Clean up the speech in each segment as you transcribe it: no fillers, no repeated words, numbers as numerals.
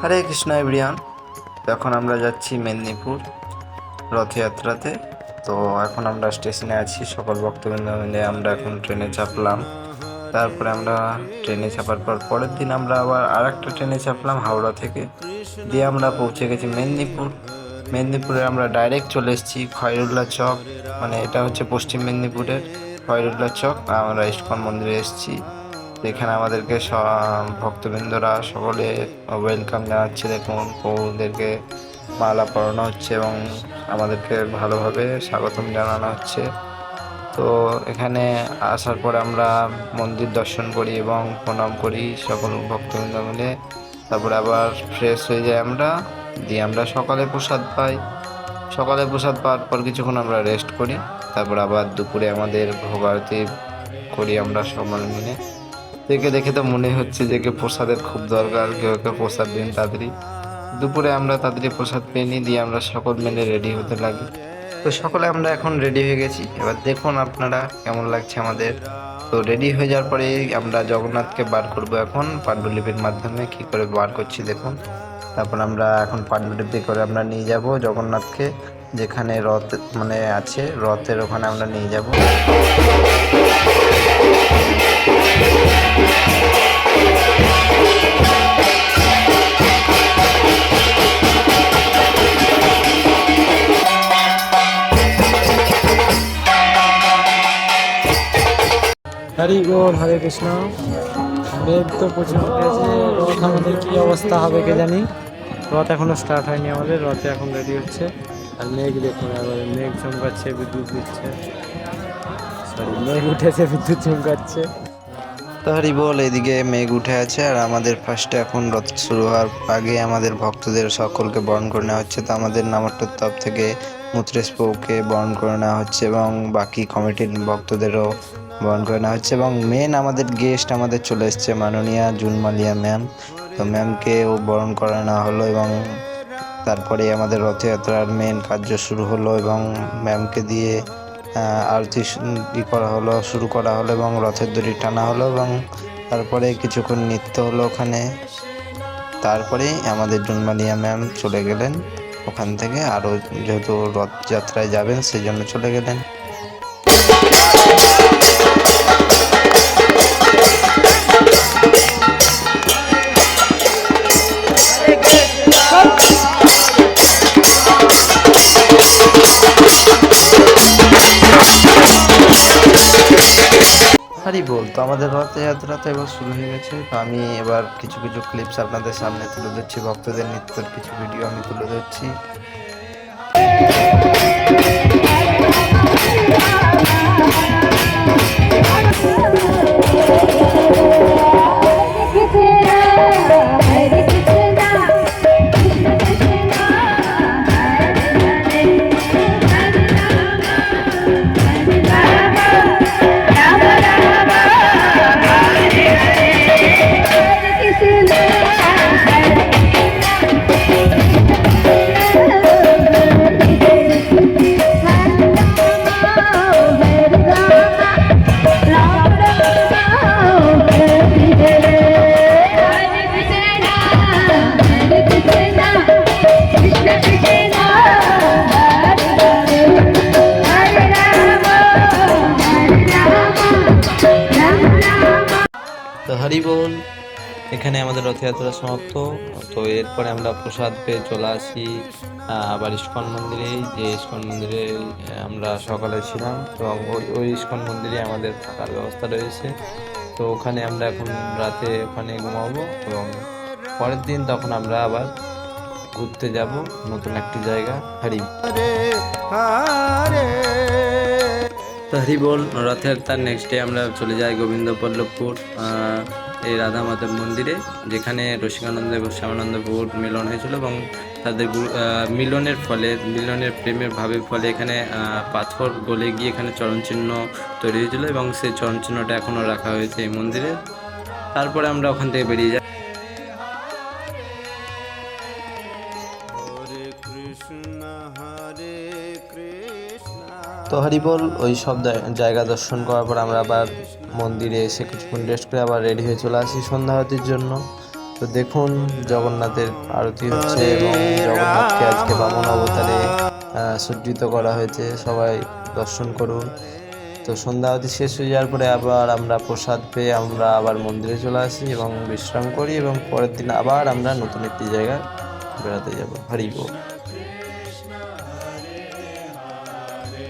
হরে Krishna everyone. এখন আমরা যাচ্ছি মেদিনীপুর রথযাত্রাতে। তো এখন আমরা স্টেশনে আছি, সকল ভক্তবৃন্দ মিলে আমরা এখন ট্রেনে চাপলাম। তারপরে আমরা ট্রেনে চাপার পর পরের দিন আমরা আবার আর একটা ট্রেনে চাপলাম হাওড়া থেকে। দিয়ে আমরা পৌঁছে গেছি মেদিনীপুর। মেদিনীপুরে আমরা ডাইরেক্ট চলে এসেছি খয়রুল্লাহ চক, মানে এটা হচ্ছে পশ্চিম মেদিনীপুরের খয়রুল্লাহ চক। আমরা ইস্কন মন্দিরে এসেছি। এখানে আমাদেরকে ভক্তবৃন্দরা সকলে ওয়েলকাম জানাচ্ছে। দেখুন প্রভুদেরকে মালা পরানো হচ্ছে এবং আমাদেরকে ভালোভাবে স্বাগতম জানানো হচ্ছে। তো এখানে আসার পরে আমরা মন্দির দর্শন করি এবং প্রণাম করি সকল ভক্তবৃন্দ মিলে। তারপরে আবার ফ্রেশ হয়ে যাই আমরা, দিয়ে আমরা সকালে প্রসাদ পাই। সকালে প্রসাদ পাওয়ার পর কিছুক্ষণ আমরা রেস্ট করি। তারপর আবার দুপুরে আমাদের ভোগ আরতি করি আমরা সকলে মিলে। দেখে তো মনে হচ্ছে যে প্রসাদের খুব দরকার, কেউ প্রসাদ দিন তাড়াতাড়ি। দুপুরে আমরা তাড়াতাড়ি প্রসাদ পেয়ে নিই, দিয়ে আমরা সকল মিলে রেডি হতে লাগি। তো সকলে আমরা এখন রেডি হয়ে গেছি। এবার দেখুন আপনারা কেমন লাগছে আমাদের। তো রেডি হয়ে যাওয়ার পরে আমরা জগন্নাথকে বার করব এখন পাণ্ডুলিপির মাধ্যমে। কি করে বার করছি দেখুন। তারপর আমরা এখন পাণ্ডুলিপি করে আমরা নিয়ে যাব জগন্নাথকে, যেখানে রথ মানে আছে, রথের ওখানে আমরা নিয়ে যাব। হরি বল, হরে কৃষ্ণ। মেঘ তো প্রচুর উঠেছে, রথ আমাদের কি অবস্থা হবে কে জানি। রথ এখনো স্টার্ট হয়নি আমাদের, রথে এখন রেডি হচ্ছে। আর মেঘ দেখুন, এবারে মেঘ চমকাচ্ছে, বিদ্যুৎ দিচ্ছে, সরি মেঘ উঠেছে, বিদ্যুৎ চমকাচ্ছে। তো হরি বল, এদিকে মেঘ উঠে আছে আর আমাদের ফার্স্টে এখন রথ শুরু হওয়ার আগে আমাদের ভক্তদের সকলকে বরণ করে নেওয়া হচ্ছে। তো আমাদের নামাট্টোর তরফ থেকে মুত্রেশ প্রভুকে বরণ করে নেওয়া হচ্ছে এবং বাকি কমিটির ভক্তদেরও বরণ করে নেওয়া হচ্ছে। এবং মেন আমাদের গেস্ট আমাদের চলে এসছে মাননীয়া জুন মালিয়া ম্যাম। তো ম্যামকেও বরণ করে নেওয়া হলো এবং তারপরে আমাদের রথযাত্রার মেন কার্য শুরু হলো এবং ম্যামকে দিয়ে আরতি শুরু করা হলো এবং রথের দড়ি টানা হলো এবং তারপরে কিছুক্ষণ নৃত্য হলো ওখানে। তারপরেই আমাদের জুনমালিয়া ম্যাম চলে গেলেন ওখান থেকে, আরও যেহেতু রথযাত্রায় যাবেন সেই জন্য চলে গেলেন। হরি বল। তো আমাদের রথযাত্রা তো এবার শুরু হয়ে গেছে। তো আমি এবার কিছু কিছু ক্লিপস আপনাদের সামনে তুলে ধরছি, ভক্তদের নৃত্যের কিছু ভিডিও আমি তুলে ধরছি। তো হরি বল, এখানে আমাদের রথযাত্রা সমাপ্ত। তো এরপরে আমরা প্রসাদ পেয়ে চলে আসি আবার ইস্কন মন্দিরে। যে ইস্কন মন্দিরে আমরা সকালে ছিলাম এবং ওই ইস্কন মন্দিরে আমাদের থাকার ব্যবস্থা রয়েছে। তো ওখানে আমরা এখন রাতে ওখানে ঘুমাবো এবং পরের দিন তখন আমরা আবার ঘুরতে যাব নতুন একটি জায়গা। তো হরি বল, রথযাত্রার নেক্সট ডে আমরা চলে যাই গোবিন্দবল্লভপুর এই রাধা মাতার মন্দিরে, যেখানে রসিকানন্দ এবং শ্যামানন্দ প্রভুর মিলন হয়েছিল এবং তাদের মিলনের প্রেমের ভাবের ফলে এখানে পাথর গলে গিয়ে এখানে চরণচিহ্ন তৈরি হয়েছিল এবং সেই চরণচিহ্নটা এখনও রাখা হয়েছে এই মন্দিরে। তারপরে আমরা ওখান থেকে বেরিয়ে যাই। তো হরিবল, ওই সব জায়গা দর্শন করার পর আমরা আবার মন্দিরে এসে কিছুক্ষণ রেস্ট করে আবার রেডি হয়ে চলে আসি সন্ধ্যা আরতির জন্য। তো দেখুন জগন্নাথের আরতি হচ্ছে এবং জগন্নাথকে আজকে বামন অবতারে সজ্জিত করা হয়েছে, সবাই দর্শন করুন। তো সন্ধ্যা আরতি শেষ হয়ে যাওয়ার পরে আবার আমরা প্রসাদ পেয়ে আমরা আবার মন্দিরে চলে আসি এবং বিশ্রাম করি এবং পরের দিন আবার আমরা নতুন একটি জায়গায় বেড়াতে যাব। হরি বল।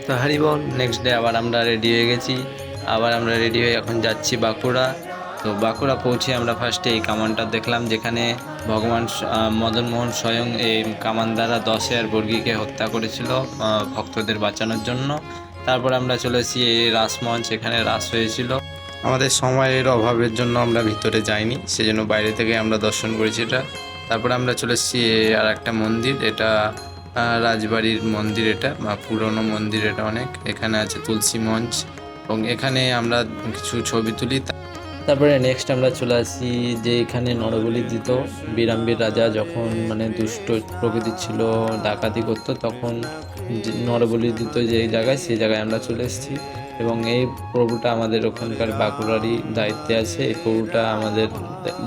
তো হরি বল। নেক্সট ডে আবার আমরা রেডি হয়ে গেছি, আবার আমরা রেডি হয়ে এখন যাচ্ছি বাঁকুড়া। তো বাঁকুড়া পৌঁছে আমরা ফার্স্টে এই কামানটা দেখলাম, যেখানে ভগবান মদন মোহন স্বয়ং এই কামান দ্বারা 10,000 বর্গীকে হত্যা করেছিল ভক্তদের বাঁচানোর জন্য। তারপর আমরা চলে এসেছি এই রাসমঞ্চ, এখানে রাস হয়েছিল। আমাদের সময়ের অভাবের জন্য আমরা ভিতরে যাইনি, সেজন্য বাইরে থেকে আমরা দর্শন করেছি এটা। তারপরে আমরা চলে এসেছি আর একটা মন্দির, এটা রাজবাড়ির মন্দির, এটা পুরনো মন্দির এটা অনেক। এখানে আছে তুলসী মঞ্চ এবং এখানে আমরা কিছু ছবি তুলি। তারপরে নেক্সট আমরা চলে আসি যে এখানে নরবলি দিত বীরাম্বির রাজা যখন মানে দুষ্ট প্রকৃতির ছিল, ডাকাতি করতো, তখন নরবলি দিত যে জায়গায়, সেই জায়গায় আমরা চলে এসেছি। এবং এই প্রভুটা আমাদের ওখানকার বাঁকুড়ারই দায়িত্বে আছে। এই প্রভুটা আমাদের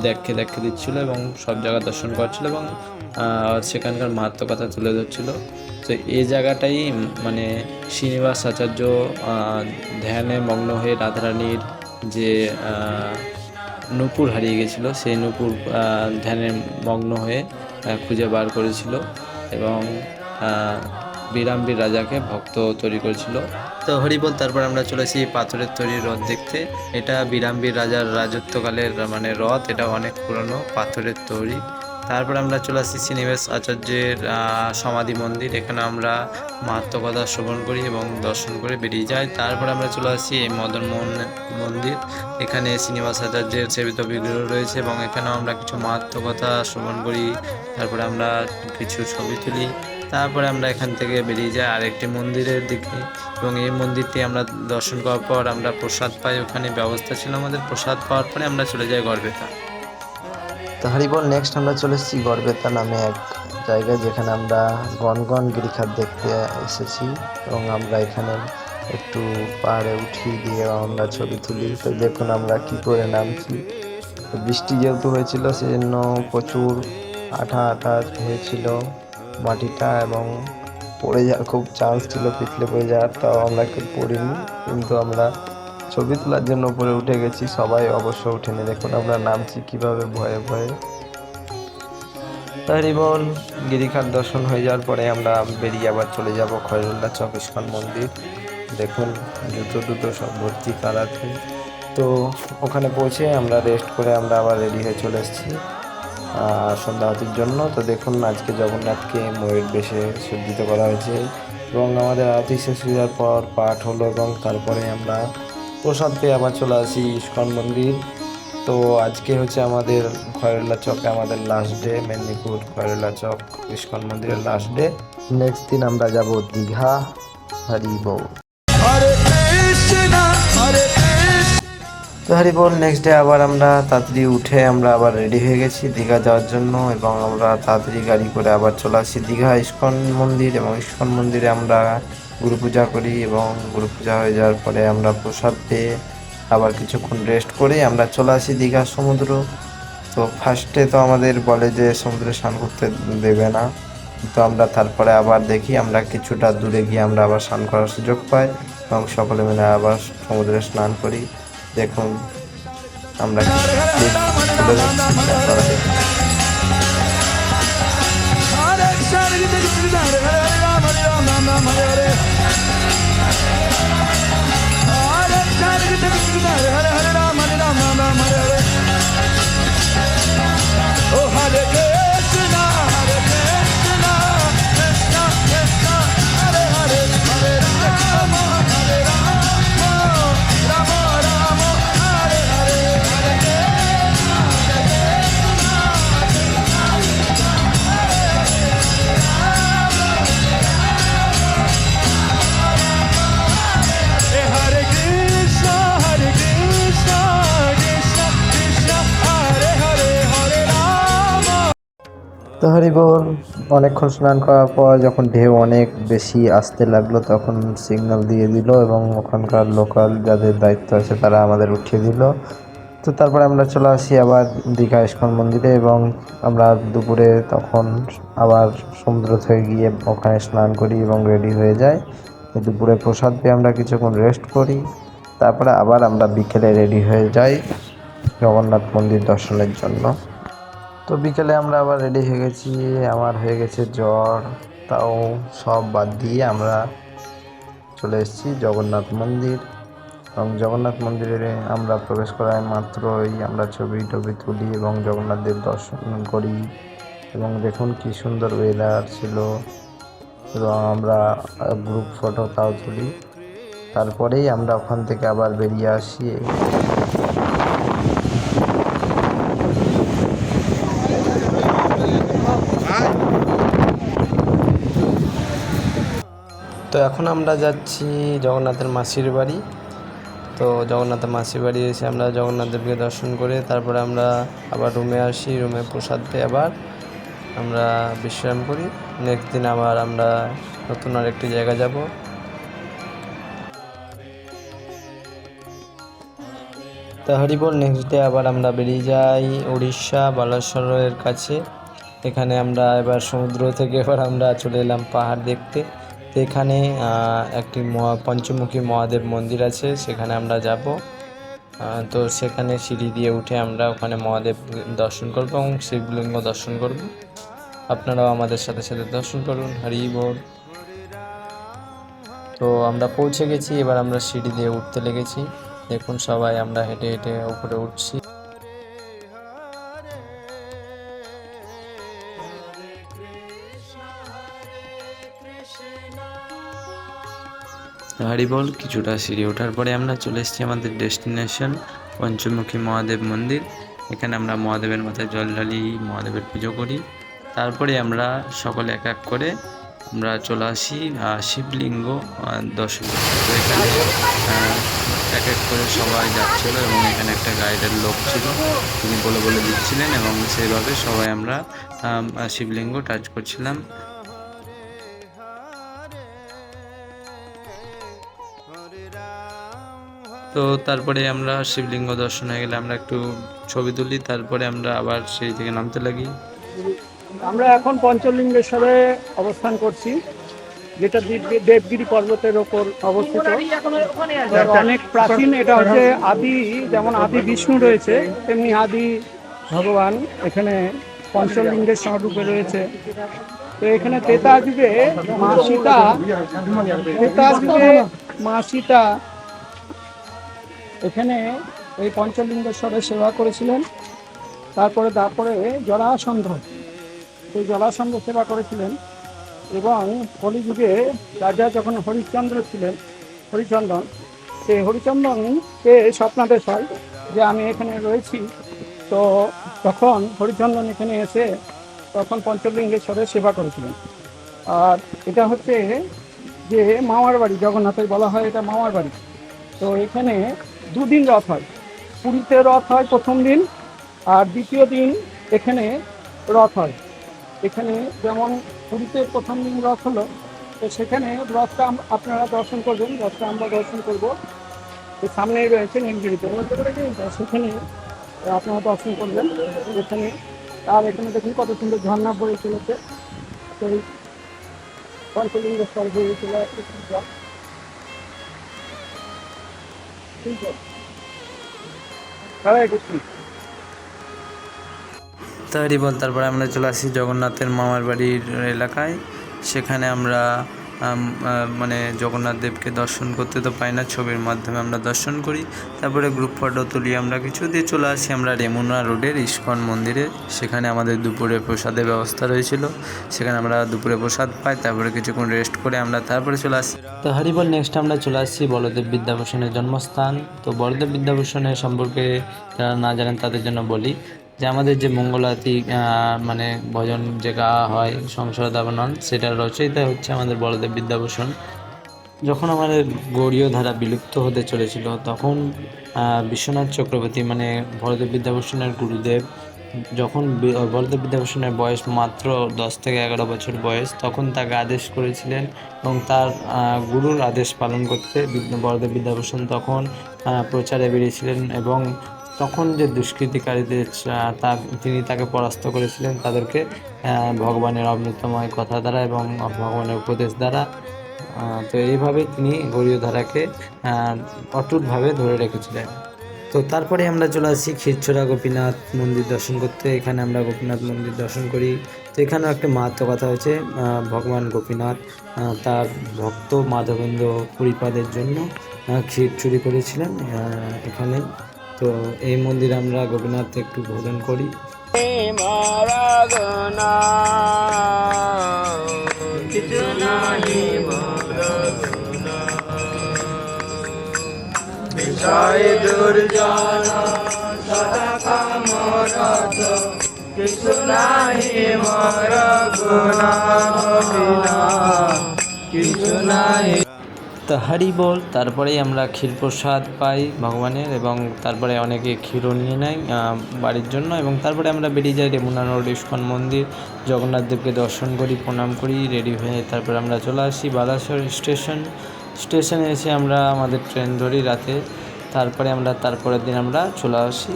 দেখে দিচ্ছিল এবং সব জায়গা দর্শন করছিল এবং সেখানকার মাহাত্ম্য কথা তুলে ধরছিল। তো এই জায়গাটাই মানে শ্রীনিবাস আচার্য ধ্যানে মগ্ন হয়ে রাধারানীর যে নূপুর হারিয়ে গেছিলো, সেই নূপুর ধ্যানে মগ্ন হয়ে খুঁজে বার করেছিল এবং বীরাম্বির রাজাকে ভক্ত তৈরি করেছিল। তো হরিবল। তারপর আমরা চলেছি পাথরের তৈরি রথ দেখতে। এটা বীরাম্বির রাজার রাজত্বকালের মানে রথ, এটা অনেক পুরনো, পাথরের তৈরি। তারপর আমরা চলে আসি শ্রীনিবাস আচার্যের সমাধি মন্দির, এখানে আমরা মাহাত্ম্য কথা শ্রবণ করি এবং দর্শন করে বেরিয়ে যাই। তারপর আমরা চলে আসি এই মদন মোহন মন্দির, এখানে শ্রীনিবাস আচার্যের সেবিত বিগ্রহ রয়েছে এবং এখানেও আমরা কিছু মাহাত্ম্য কথা শ্রবণ করি। তারপরে আমরা কিছু ছবি তুলি। তারপরে আমরা এখান থেকে বেরিয়ে যাই আরেকটি মন্দিরের দিকে এবং এই মন্দিরটি আমরা দর্শন করার পর আমরা প্রসাদ পাই, ওখানে ব্যবস্থা ছিল আমাদের। প্রসাদ পাওয়ার পরে আমরা চলে যাই গড়বেতা। তো হরিবল। নেক্সট আমরা চলে এসেছি গড়বেতা নামে এক জায়গায়, যেখানে আমরা গনগন গিরিখাত দেখতে এসেছি এবং আমরা এখানে একটু পাহাড়ে উঠি দিয়ে আমরা ছবি তুলি। তো দেখুন আমরা কি করে নামছি। বৃষ্টি যেহেতু হয়েছিল সেজন্য প্রচুর আঠা হয়েছিল মাটিটা এবং পড়ে যাওয়ার খুব চান্স ছিল, পিছলে পড়ে যাওয়ার। তাও আমরা একটু পড়িনি, কিন্তু আমরা ছবি তোলার জন্য উপরে উঠে গেছি। সবাই অবশ্য উঠেনি, দেখুন আমরা নামছি কিভাবে ভয়ে ভয়ে। হরিবল। গিরিখাত দর্শন হয়ে যাওয়ার পরে আমরা বেরিয়ে আবার চলে যাব খয়রুল্লাহ চক ইস্কন মন্দির। দেখুন জুতো সব ভর্তি কালাতে। তো ওখানে পৌঁছে আমরা রেস্ট করে আমরা আবার রেডি হয়ে চলে এসেছি সন্ধ্যা আরতির জন্য। তো দেখুন আজকে জগন্নাথকে ময়ূর বেশে সজ্জিত করা হয়েছে এবং আমাদের আরতি শেষ হয়ে যাওয়ার পর পাঠ হলো এবং তারপরে আমরা প্রসাদ পেয়ে আবার চলে আসি ইস্কন মন্দির। তো আজকে হচ্ছে আমাদের খয়রুল্লাহ চকে আমাদের লাস্ট ডে, মেদিনীপুর খয়রুল্লাহ চক ইস্কন মন্দিরের লাস্ট ডে। নেক্সট দিন আমরা যাব দীঘা। হরি বল। তো হরি বল। নেক্সট ডে আবার আমরা তাড়াতাড়ি উঠে আমরা আবার রেডি হয়ে গেছি দীঘা যাওয়ার জন্য এবং আমরা তাড়াতাড়ি গাড়ি করে আবার চলে আসি দীঘা ইস্কন মন্দির এবং ইস্কন মন্দিরে আমরা গুরু পূজা করি এবং গুরু পূজা হয়ে যাওয়ার পরে আমরা প্রসাদ পেয়ে আবার কিছুক্ষণ রেস্ট করে আমরা চলে আসি দীঘা সমুদ্র। তো ফার্স্টে তো আমাদের বলে যে সমুদ্রে স্নান করতে দেবে না, তো আমরা তারপরে আবার দেখি আমরা কিছুটা দূরে গিয়ে আমরা আবার স্নান করার সুযোগ পাই এবং সকলে মিলে আবার সমুদ্রে স্নান করি। দেখুন আমরা তো হরি বল। অনেকক্ষণ স্নান করার পর যখন ঢেউ অনেক বেশি আসতে লাগলো তখন সিগন্যাল দিয়ে দিল এবং ওখানকার লোকাল যাদের দায়িত্ব আছে তারা আমাদের উঠিয়ে দিল তো তারপরে আমরা চলে আসি আবার দীঘা ইস্কন মন্দিরে, এবং আমরা দুপুরে তখন আবার সমুদ্র থেকে গিয়ে ওখানে স্নান করি এবং রেডি হয়ে যাই। তো দুপুরে প্রসাদ পেয়ে আমরা কিছুক্ষণ রেস্ট করি, তারপরে আবার আমরা বিকেলে রেডি হয়ে যাই জগন্নাথ মন্দির দর্শনের জন্য। তো বিকেলে আমরা আবার রেডি হয়ে গেছি, আমার হয়ে গেছে জ্বর, তাও সব বাদ দিয়ে আমরা চলে এসেছি জগন্নাথ মন্দির। এবং জগন্নাথ মন্দিরে আমরা প্রবেশ করার মাত্রই আমরা ছবি টবি তুলি এবং জগন্নাথ দেব দর্শন করি। এবং দেখুন কি সুন্দর ওয়েদার ছিল, এবং আমরা গ্রুপ ফটো তাও তুলি। তারপরেই আমরা ওখান থেকে আবার বেরিয়ে আসি। তো এখন আমরা যাচ্ছি জগন্নাথের মাসির বাড়ি। তো জগন্নাথের মাসির বাড়ি এসে আমরা জগন্নাথ দেবকে দর্শন করে তারপরে আমরা আবার রুমে আসি, রুমে প্রসাদ পেয়ে আবার আমরা বিশ্রাম করি। নেক্সট দিন আবার আমরা নতুন আরেকটি জায়গা যাব। তো হরিবল নেক্সট ডে আবার আমরা বেরিয়ে যাই উড়িষ্যা বালেশ্বরের কাছে। এখানে আমরা এবার সমুদ্র থেকে এবার আমরা চলে এলাম পাহাড় দেখতে। তো এখানে একটি পঞ্চমুখী মহাদেব মন্দির আছে, সেখানে আমরা যাব। তো সেখানে সিঁড়ি দিয়ে উঠে আমরা ওখানে মহাদেব দর্শন করব এবং শিবলিঙ্গ দর্শন করব। আপনারাও আমাদের সাথে সাথে দর্শন করুন। হরি বল। তো আমরা পৌঁছে গেছি, এবার আমরা সিঁড়ি দিয়ে উঠতে লেগেছি। দেখুন সবাই আমরা হেঁটে হেঁটে উপরে উঠছি। হরি বল। কিছুটা সিঁড়ি ওঠার পরে আমরা চলে এসেছি আমাদের ডেস্টিনেশন পঞ্চমুখী মহাদেব মন্দির। এখানে আমরা মহাদেবের মাথায় জল ঢালি, মহাদেবের পুজো করি। তারপরে আমরা সকলে এক এক করে আমরা চলে আসি শিবলিঙ্গ দর্শন করতে। তো এখানে এক এক করে সবাই যাচ্ছিলো এবং এখানে একটা গাইডের লোক ছিল, তিনি বলে বলে দিচ্ছিলেন এবং সেইভাবে সবাই আমরা শিবলিঙ্গ টাচ করছিলাম। তো তারপরে আমরা শিবলিঙ্গ দর্শন হয়ে গেলে আমরা একটু ছবি তুলি, তারপরে আমরা আবার সেই থেকে নামতে লাগি। আমরা এখন পঞ্চলিঙ্গেশ্বরে অবস্থান করছি, যেটা দেবগিরি পর্বতের ওপর অবস্থিত। অনেক প্রাচীন, এটা হচ্ছে আদি, যেমন আদি বিষ্ণু রয়েছে তেমনি আদি ভগবান এখানে পঞ্চলিঙ্গের স্বরূপে রয়েছে। তো এখানে ত্রেতা যুগে মা সীতা এখানে এই পঞ্চলিঙ্গেশ্বরে সেবা করেছিলেন। তারপরে জরাসন্ধ, সেই জরাসন্ধ সেবা করেছিলেন। এবং কলিযুগে রাজা যখন হরিচন্দন, সেই হরিচন্দনকে স্বপ্নাদেশ হয় যে আমি এখানে রয়েছি। তো তখন হরিচন্দন এখানে এসে তখন পঞ্চলিঙ্গেশ্বরে সেবা করেছিলেন। আর এটা হচ্ছে যে মামার বাড়ি, জগন্নাথের বলা হয় এটা মামার বাড়ি। তো এখানে দুদিন রথ হয়, পুরীতে রথ হয় প্রথম দিন, আর দ্বিতীয় দিন এখানে রথ হয়। এখানে যেমন পুরীতে প্রথম দিন রথ হলো, তো সেখানে রথটা আপনারা দর্শন করবেন, রথটা আমরা দর্শন করবো। তো সামনেই রয়েছে নীলগিরিতে, সেখানে আপনারা দর্শন করবেন এখানে। আর এখানে দেখুন কত সুন্দর ঝর্ণা বয়ে চলেছে, সেই পঞ্চলিঙ্গেশ্বর বয়ে চলে আসছে। তারই বল। তারপরে আমরা চলে আসি জগন্নাথের মামার বাড়ির এলাকায়। সেখানে আমরা মানে জগন্নাথ দেবকে দর্শন করতে তো পাই না, ছবির মাধ্যমে আমরা দর্শন করি। তারপরে গ্রুপ ফটো তুলি আমরা কিছু দিয়ে চলে আসি আমরা রেমুনা রোডের ইস্কন মন্দিরে। সেখানে আমাদের দুপুরে প্রসাদের ব্যবস্থা রয়েছিল, সেখানে আমরা দুপুরে প্রসাদ পাই। তারপরে কিছুক্ষণ রেস্ট করে আমরা তারপরে চলে আসি। তো হরিবল নেক্সট আমরা চলে আসছি বলদেব বিদ্যাভূষণের জন্মস্থান। তো বলদেব বিদ্যাভূষণের সম্পর্কে যারা না জানেন তাদের জন্য বলি যে আমাদের যে মঙ্গলারতি মানে ভজন যে গাওয়া হয় সংসদাবনন, সেটার রচয়িতা হচ্ছে আমাদের বলদেব বিদ্যাভূষণ। যখন আমাদের গৌড়ীয় ধারা বিলুপ্ত হতে চলেছিল তখন বিশ্বনাথ চক্রবর্তী মানে বলদেব বিদ্যাভূষণের গুরুদেব, যখন বলদেব বিদ্যাভূষণের বয়স মাত্র 10 থেকে 11 বছর বয়স, তখন তাকে আদেশ করেছিলেন এবং তার গুরুর আদেশ পালন করতে বলদেব বিদ্যাভূষণ তখন প্রচারে বেরিয়েছিলেন এবং তখন যে দুষ্কৃতিকারীদের তিনি তাকে পরাস্ত করেছিলেন, তাদেরকে ভগবানের অমৃতময় কথা দ্বারা এবং ভগবানের উপদেশ দ্বারা তো এইভাবে তিনি গরীয়ধারাকে অটুটভাবে ধরে রেখেছিলেন। তো তারপরে আমরা চলে আসি ক্ষীরচোরা গোপীনাথ মন্দির দর্শন করতে। এখানে আমরা গোপীনাথ মন্দির দর্শন করি। তো এখানেও একটা মাহাত্ম্য কথা হয়েছে। ভগবান গোপীনাথ তার ভক্ত মাধবেন্দ্র পুরীপাদের জন্য ক্ষীর চুরি করেছিলেন এখানে। তো এই মন্দিরে আমরা গোপীনাথ একটু ভোজন করি। তা হরি বল। তারপরেই আমরা ক্ষীর প্রসাদ পাই ভগবানের, এবং তারপরে অনেকে ক্ষীরও নিয়ে নেয় বাড়ির জন্য, এবং তারপরে আমরা বেরিয়ে যাই রেমুনা রোড ইস্কন মন্দির, জগন্নাথ দেবকে দর্শন করি, প্রণাম করি, রেডি হয়ে তারপরে আমরা চলে আসি বালাসর স্টেশনে এসে আমরা আমাদের ট্রেন ধরি রাতে। তারপরে আমরা তারপরের দিন আমরা চলে আসি।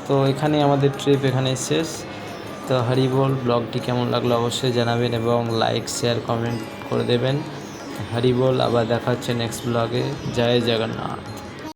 তো এখানে আমাদের ট্রিপ এখানেই শেষ। তো হরি বল। ব্লগটি কেমন লাগলো অবশ্যই জানাবেন এবং লাইক শেয়ার কমেন্ট করে দেবেন। হরি বল। আবার দেখা হচ্ছে নেক্সট ব্লগে। জয় জগন্নাথ।